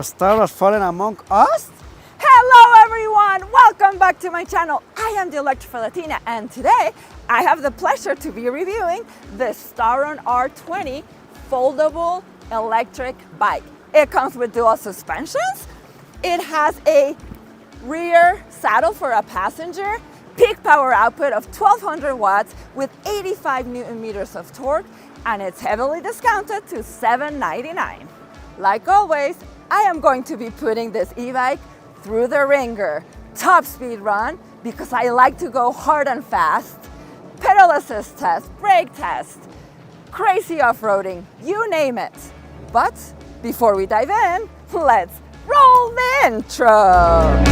star has fallen among us? Hello everyone, welcome back to my channel. I am the Electrical Latina and today I have the pleasure to be reviewing the Starrun R20 foldable electric bike. It comes with dual suspensions. It has a rear saddle for a passenger, peak power output of 1200 watts with 85 Newton meters of torque, and it's heavily discounted to $799. Like always, I am going to be putting this e-bike through the ringer, top speed run, because I like to go hard and fast, pedal assist test, brake test, crazy off-roading, you name it. But before we dive in, let's roll the intro.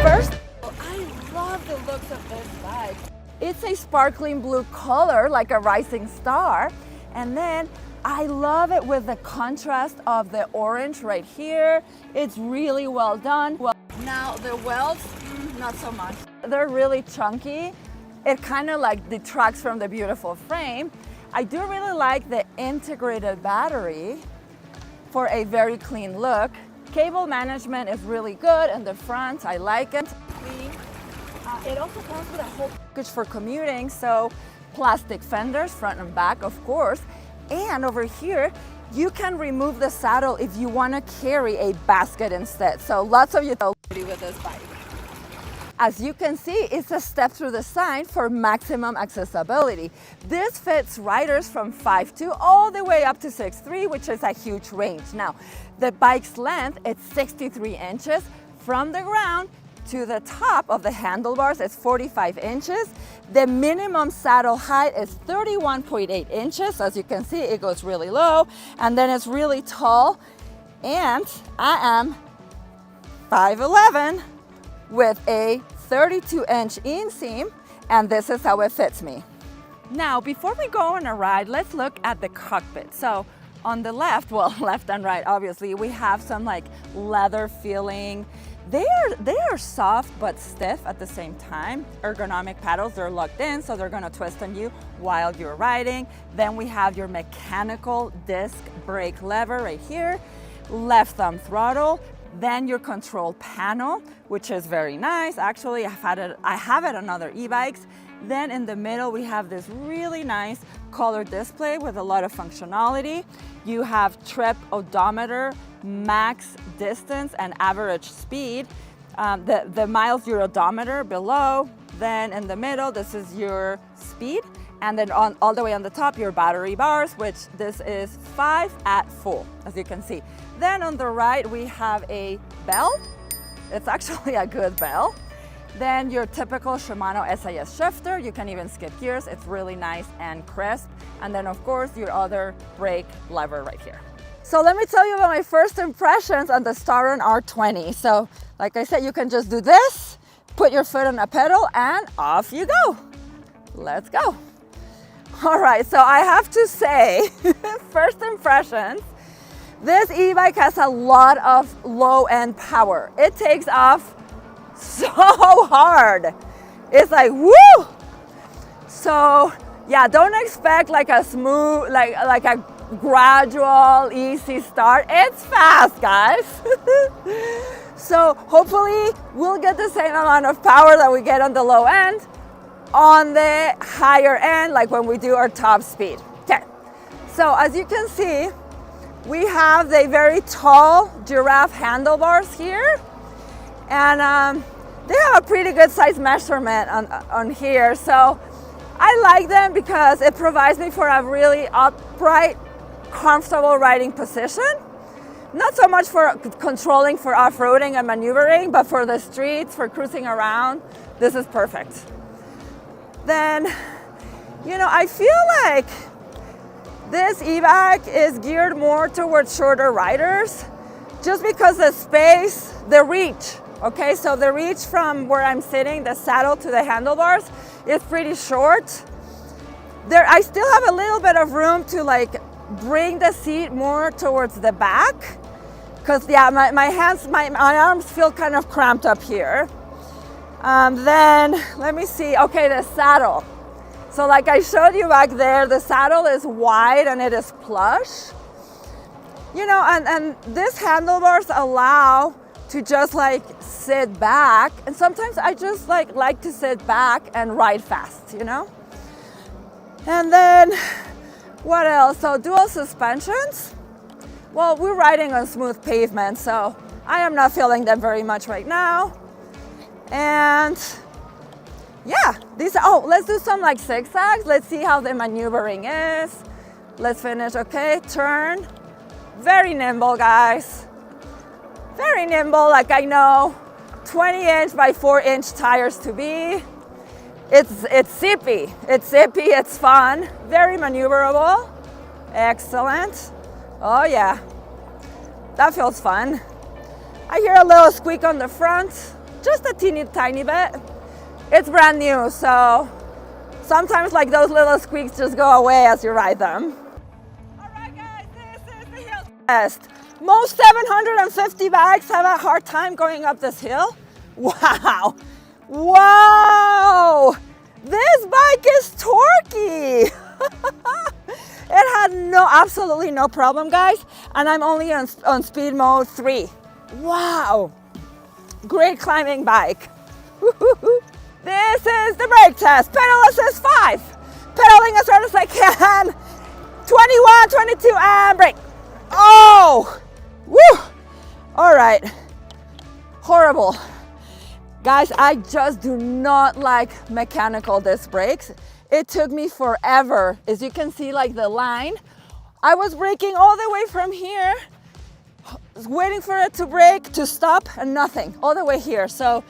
First, I love the looks of this bike. It's a sparkling blue color like a rising star, and then I love it with the contrast of the orange right here. It's really well done. Well, now the wheels, not so much. They're really chunky. It kind of like detracts from the beautiful frame. I do really like the integrated battery for a very clean look. Cable management is really good in the front. I like it. It also comes with a whole package for commuting, so plastic fenders, front and back, of course. And over here, you can remove the saddle if you want to carry a basket instead. So lots of utility with this bike. As you can see, it's a step through the sign for maximum accessibility. This fits riders from 5'2" all the way up to 6'3", which is a huge range. Now, the bike's length is 63 inches from the ground to the top of the handlebars. It's 45 inches. The minimum saddle height is 31.8 inches. As you can see, it goes really low, and then it's really tall. And I am 5'11", with a 32-inch inseam, and this is how it fits me. Now, before we go on a ride, let's look at the cockpit. So on the left, well, left and right, obviously, we have some like leather feeling. They are soft but stiff at the same time. Ergonomic paddles, they're locked in, so they're gonna twist on you while you're riding. Then we have your mechanical disc brake lever right here, left thumb throttle, then your control panel, which is very nice. Actually, I have it on other e-bikes. Then in the middle, we have this really nice color display with a lot of functionality. You have trip odometer, max distance, and average speed. The miles your odometer below. Then in the middle, this is your speed. And then all the way on the top, your battery bars, which this is 5 at full, as you can see. Then on the right, we have a bell. It's actually a good bell. Then your typical Shimano SIS shifter. You can even skip gears. It's really nice and crisp. And then of course, your other brake lever right here. So let me tell you about my first impressions on the Starrun R20. So like I said, you can just do this, put your foot on a pedal, and off you go. Let's go. All right, so I have to say, first impressions, this e-bike has a lot of low-end power. It takes off so hard. It's like, woo! So yeah, don't expect like a smooth, like a gradual, easy start. It's fast, guys. So hopefully we'll get the same amount of power that we get on the low end on the higher end, like when we do our top speed. Okay, so as you can see, we have the very tall giraffe handlebars here, and they have a pretty good size measurement on here. So I like them because it provides me for a really upright, comfortable riding position. Not so much for controlling for off-roading and maneuvering, but for the streets, for cruising around, this is perfect. Then, I feel like this e-bike is geared more towards shorter riders, just because the space, the reach, okay? So the reach from where I'm sitting, the saddle to the handlebars, is pretty short. I still have a little bit of room to like bring the seat more towards the back, because yeah, my arms feel kind of cramped up here. Then let me see, okay, the saddle. So like I showed you back there, the saddle is wide and it is plush. You know, and these handlebars allow to just like sit back, and sometimes I just like to sit back and ride fast, you know. And then what else? So dual suspensions. Well, we're riding on smooth pavement, so I am not feeling them very much right now. And yeah, these, oh, let's do some like zigzags. Let's see how the maneuvering is. Let's finish, okay, turn. Very nimble, guys. Very nimble, like I know 20-inch by 4-inch tires to be. It's zippy, it's fun. Very maneuverable, excellent. Oh yeah, that feels fun. I hear a little squeak on the front, just a teeny tiny bit. It's brand new, so sometimes like those little squeaks just go away as you ride them. All right guys, this is the hill test. Most 750 bikes have a hard time going up this hill. Wow, wow, this bike is torquey. It had absolutely no problem, guys, and I'm only on speed mode 3. Wow, great climbing bike. This is the brake test. Pedal assist 5. Pedaling as hard as I can. 21, 22, and brake. Oh, woo. All right, horrible. Guys, I just do not like mechanical disc brakes. It took me forever. As you can see, like the line, I was braking all the way from here, waiting for it to brake, to stop, and nothing, all the way here. So,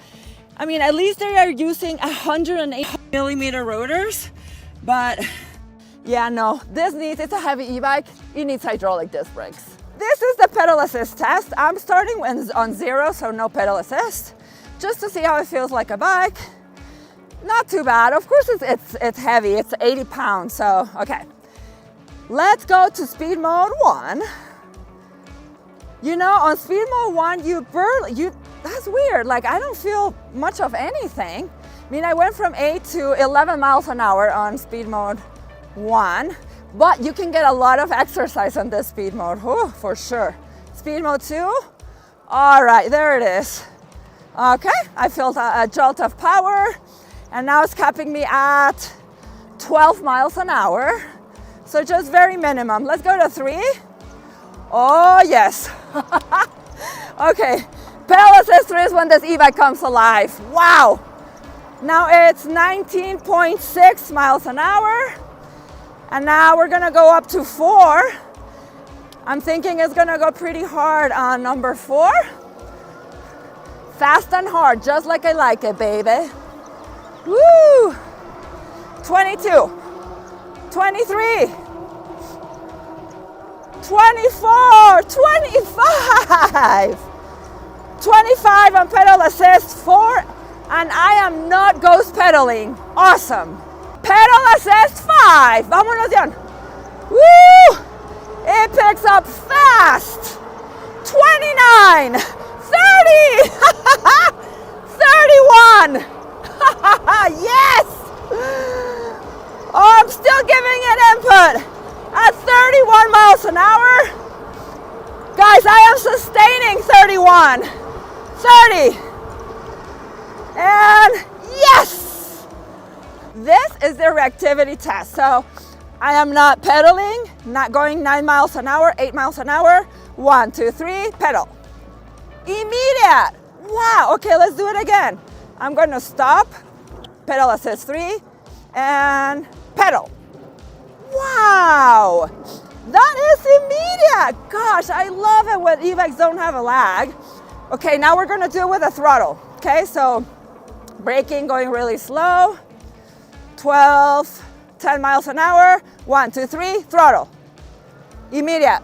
I mean, at least they are using 108mm rotors, but yeah, no, it's a heavy e-bike. It needs hydraulic disc brakes. This is the pedal assist test. I'm starting on 0, so no pedal assist, just to see how it feels like a bike. Not too bad. Of course, it's heavy. It's 80 pounds, so okay. Let's go to speed mode 1. You know, on speed mode 1, that's weird. Like, I don't feel much of anything. I mean, I went from 8 to 11 miles an hour on speed mode 1, but you can get a lot of exercise on this speed mode, for sure. Speed mode 2, all right, there it is. Okay, I felt a jolt of power, and now it's capping me at 12 miles an hour. So just very minimum. Let's go to 3. Oh, yes. Okay, pedal assist 3 is when this e-bike comes alive. Wow. Now it's 19.6 miles an hour. And now we're gonna go up to 4. I'm thinking it's gonna go pretty hard on number 4. Fast and hard, just like I like it, baby. Woo! 22, 23, 24, 25, 25 on pedal assist 4, and I am not ghost pedaling. Awesome. Pedal assist 5. Vámonos, Dion. Woo! It picks up fast. 29, 30, 31. Yes! Oh, I'm still giving it input at 31 miles an hour. Guys, I am sustaining 31, 30, and yes! This is the reactivity test. So I am not pedaling, not going 9 miles an hour, 8 miles an hour. 1, 2, 3, pedal. Immediate. Wow, okay, let's do it again. I'm gonna stop, pedal assist 3, and pedal. Wow, that is immediate. Gosh, I love it when e-bikes don't have a lag. Okay, now we're gonna do it with a throttle. Okay, so braking, going really slow. 12, 10 miles an hour. 1, 2, 3, throttle. Immediate.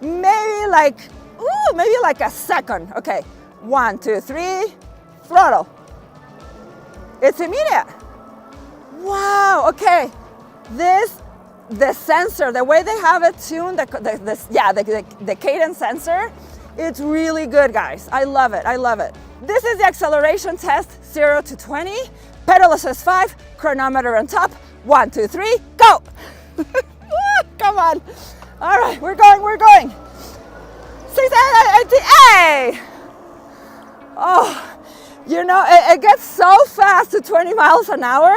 Maybe like a second. Okay, 1, 2, 3, throttle. It's immediate. Wow, okay. The sensor, the way they have it tuned, the cadence sensor, it's really good, guys. I love it, I love it. This is the acceleration test, 0 to 20. Pedal assist 5, chronometer on top. 1, 2, 3, go. Come on. All right, we're going. Hey! Oh, you know, it gets so fast to 20 miles an hour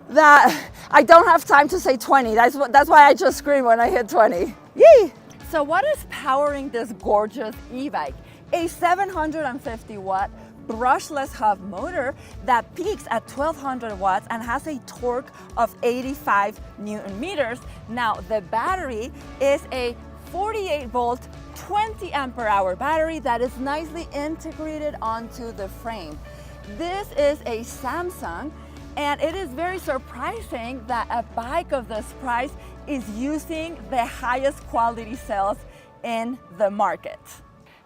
that I don't have time to say 20. That's why I just scream when I hit 20. Yee! So what is powering this gorgeous e-bike? A 750 watt brushless hub motor that peaks at 1200 watts and has a torque of 85 Newton meters. Now the battery is a 48 volt, 20 ampere hour battery that is nicely integrated onto the frame. This is a Samsung, and it is very surprising that a bike of this price is using the highest quality cells in the market.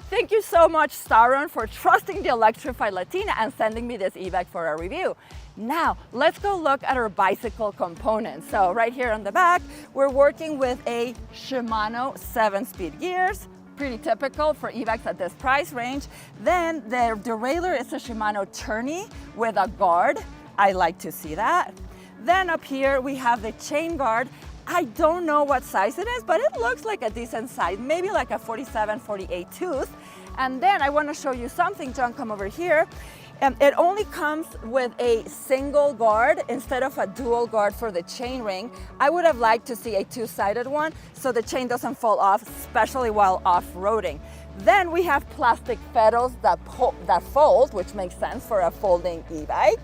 Thank you so much, Starrun, for trusting the electrified Latina and sending me this e-bike for a review. Now, let's go look at our bicycle components. So right here on the back, we're working with a Shimano 7-speed gears, pretty typical for e-bikes at this price range. Then the derailleur is a Shimano tourney with a guard. I like to see that. Then up here, we have the chain guard. I don't know what size it is, but it looks like a decent size, maybe like a 47, 48 tooth. And then I want to show you something, John, come over here. It only comes with a single guard instead of a dual guard for the chain ring. I would have liked to see a two-sided one so the chain doesn't fall off, especially while off-roading. Then we have plastic pedals that fold, which makes sense for a folding e-bike.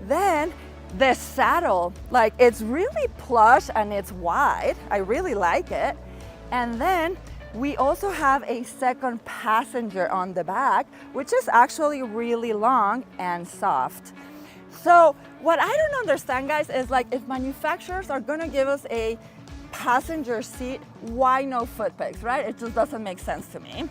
Then the saddle, like, it's really plush and it's wide. I really like it. And then we also have a second passenger on the back, which is actually really long and soft. So what I don't understand, guys, is like, if manufacturers are gonna give us a passenger seat, why no foot pegs, right? It just doesn't make sense to me.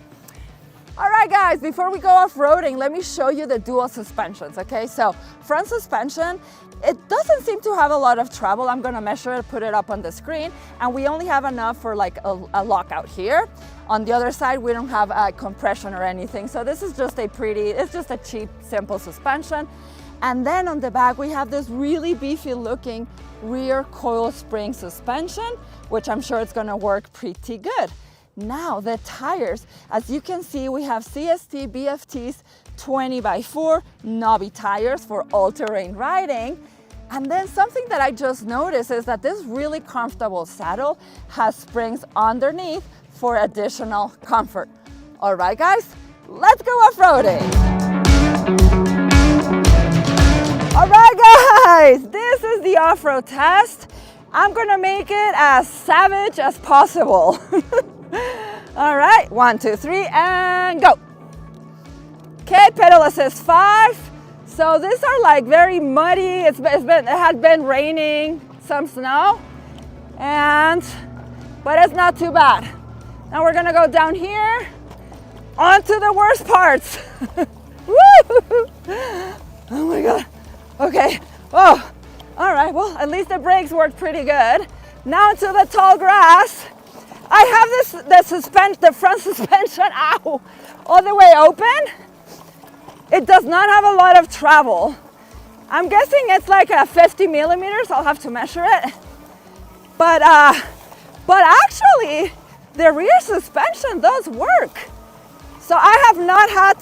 All right, guys, before we go off-roading, let me show you the dual suspensions, okay? So front suspension, it doesn't seem to have a lot of travel. I'm gonna measure it, put it up on the screen, and we only have enough for like a lockout here. On the other side, we don't have a compression or anything. So this is just it's just a cheap, simple suspension. And then on the back, we have this really beefy looking rear coil spring suspension, which I'm sure it's gonna work pretty good. Now the tires, as you can see, we have CST BFTs 20x4 knobby tires for all-terrain riding. And then something that I just noticed is that this really comfortable saddle has springs underneath for additional comfort. All right, guys, let's go off-roading. All right, guys, this is the off-road test. I'm gonna make it as savage as possible. All right, 1, 2, 3, and go. Okay, pedal assist 5. So these are like very muddy. It had been raining, some snow, but it's not too bad. Now we're gonna go down here onto the worst parts. Woo! Oh my God. Okay. Oh, all right. Well, at least the brakes worked pretty good. Now to the tall grass. I have the front suspension, ow, all the way open. It does not have a lot of travel. I'm guessing it's like a 50 millimeters. I'll have to measure it. But actually, the rear suspension does work. So I have not had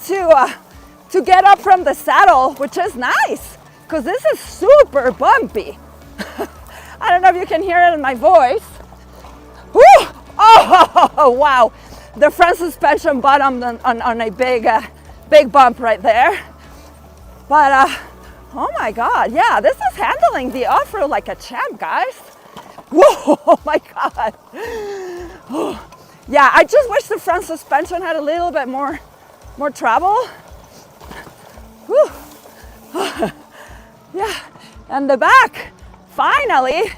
to get up from the saddle, which is nice, because this is super bumpy. I don't know if you can hear it in my voice. Woo! Oh, wow. The front suspension bottomed on a big bump right there. But, oh my God, yeah, this is handling the off-road like a champ, guys. Whoa, oh my God. Oh, yeah, I just wish the front suspension had a little bit more travel. Whew. Yeah, and the back, finally.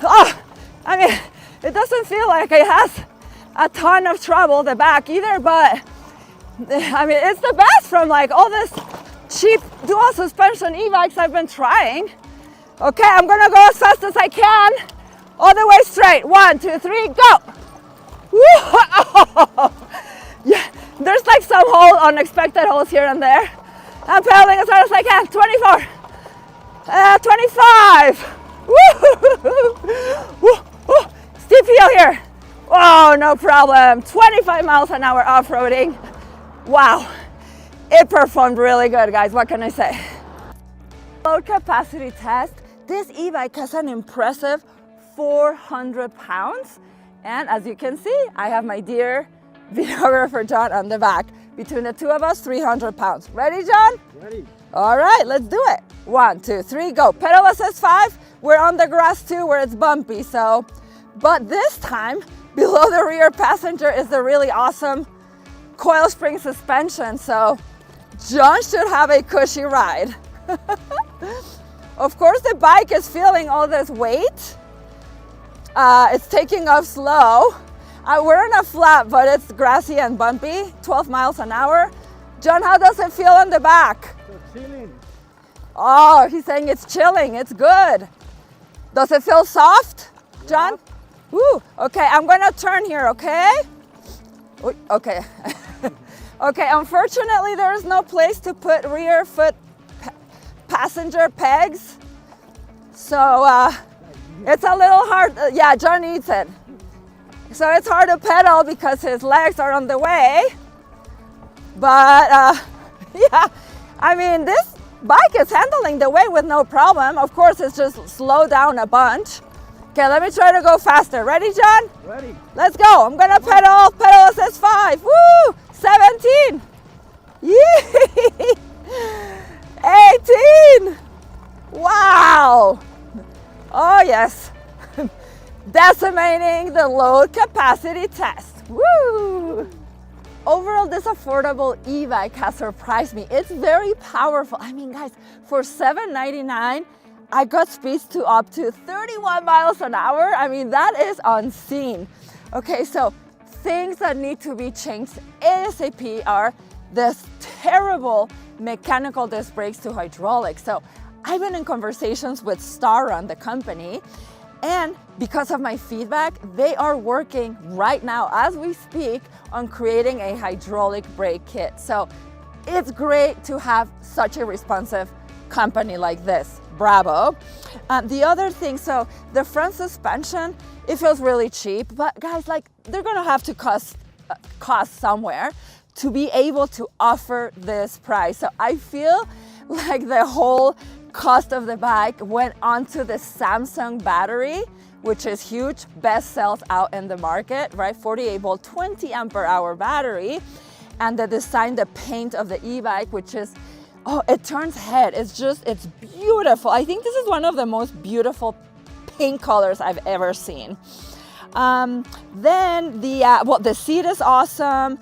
Oh, I mean, it doesn't feel like it has a ton of trouble, the back either, but I mean, it's the best from like all this cheap dual suspension e-bikes I've been trying. Okay, I'm gonna go as fast as I can, all the way straight. 1, 2, 3, go. Woo! Yeah, there's like some unexpected holes here and there. I'm pedaling as hard as I can. 24, 25. Woo! Woo! Steep hill here. Oh, no problem. 25 miles an hour off-roading. Wow, it performed really good, guys. What can I say? Load capacity test. This e-bike has an impressive 400 pounds. And as you can see, I have my dear videographer John on the back. Between the two of us, 300 pounds. Ready, John? Ready. All right, let's do it. 1, 2, 3, go. Pedal assist 5. We're on the grass too, where it's bumpy. So, but this time, below the rear passenger is the really awesome coil spring suspension. So, John should have a cushy ride. Of course, the bike is feeling all this weight. It's taking off slow. We're on a flat, but it's grassy and bumpy, 12 miles an hour. John, how does it feel on the back? It's chilling. Oh, he's saying it's chilling. It's good. Does it feel soft, John? Yep. Woo. Okay, I'm gonna turn here, okay? Ooh, okay. Okay, unfortunately, there is no place to put rear foot passenger pegs. So it's a little hard. Yeah, John needs it. So it's hard to pedal because his legs are on the way. But yeah, I mean, this bike is handling the weight with no problem. Of course, it's just slow down a bunch. Okay, let me try to go faster. Ready, John? Ready. Let's go. I'm gonna pedal assist 5. Woo! 17. Yee! 18. Wow. Oh yes. Decimating the load capacity test. Woo! Overall, this affordable e-bike has surprised me. It's very powerful. I mean, guys, for $799, I got speeds to up to 31 miles an hour. I mean, that is unseen. Okay, so things that need to be changed ASAP are this terrible mechanical disc brakes to hydraulic. So I've been in conversations with Starrun, the company, and because of my feedback, they are working right now as we speak on creating a hydraulic brake kit. So it's great to have such a responsive company like this. Bravo. The other thing, so the front suspension, it feels really cheap, but guys, like they're gonna have to cost somewhere to be able to offer this price. So I feel like the whole cost of the bike went onto the Samsung battery, which is huge, best sells out in the market, right? 48 volt, 20 ampere hour battery. And the design, the paint of the e-bike, which is, oh, it turns head. It's beautiful. I think this is one of the most beautiful pink colors I've ever seen. Then the seat is awesome.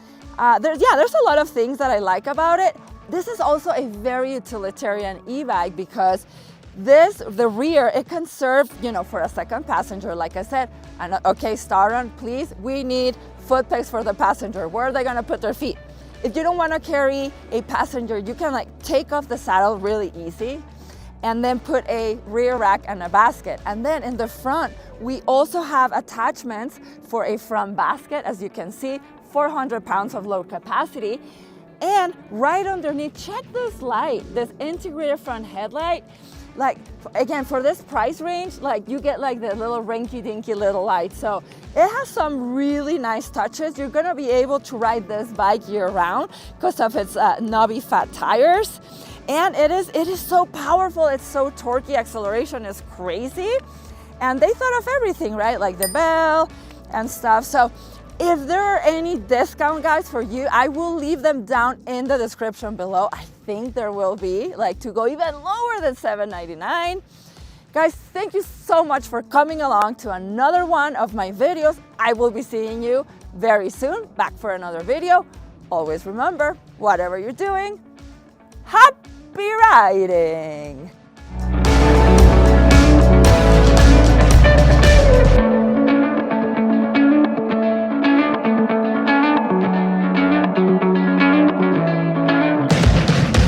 There's a lot of things that I like about it. This is also a very utilitarian e-bike because the rear, it can serve, for a second passenger, like I said. And okay, Starrun, please, we need foot pegs for the passenger. Where are they gonna put their feet? If you don't wanna carry a passenger, you can take off the saddle really easy and then put a rear rack and a basket. And then in the front, we also have attachments for a front basket. As you can see, 400 pounds of load capacity. And right underneath, check this light, this integrated front headlight. Again, for this price range, you get the little rinky-dinky little light. So it has some really nice touches. You're gonna be able to ride this bike year-round because of its knobby fat tires. And it is so powerful, it's so torquey, acceleration is crazy. And they thought of everything, right? Like the bell and stuff. So if there are any discount guys for you, I will leave them down in the description below. I think there will be, to go even lower than $799. Guys, thank you so much for coming along to another one of my videos. I will be seeing you very soon, back for another video. Always remember, whatever you're doing, happy riding.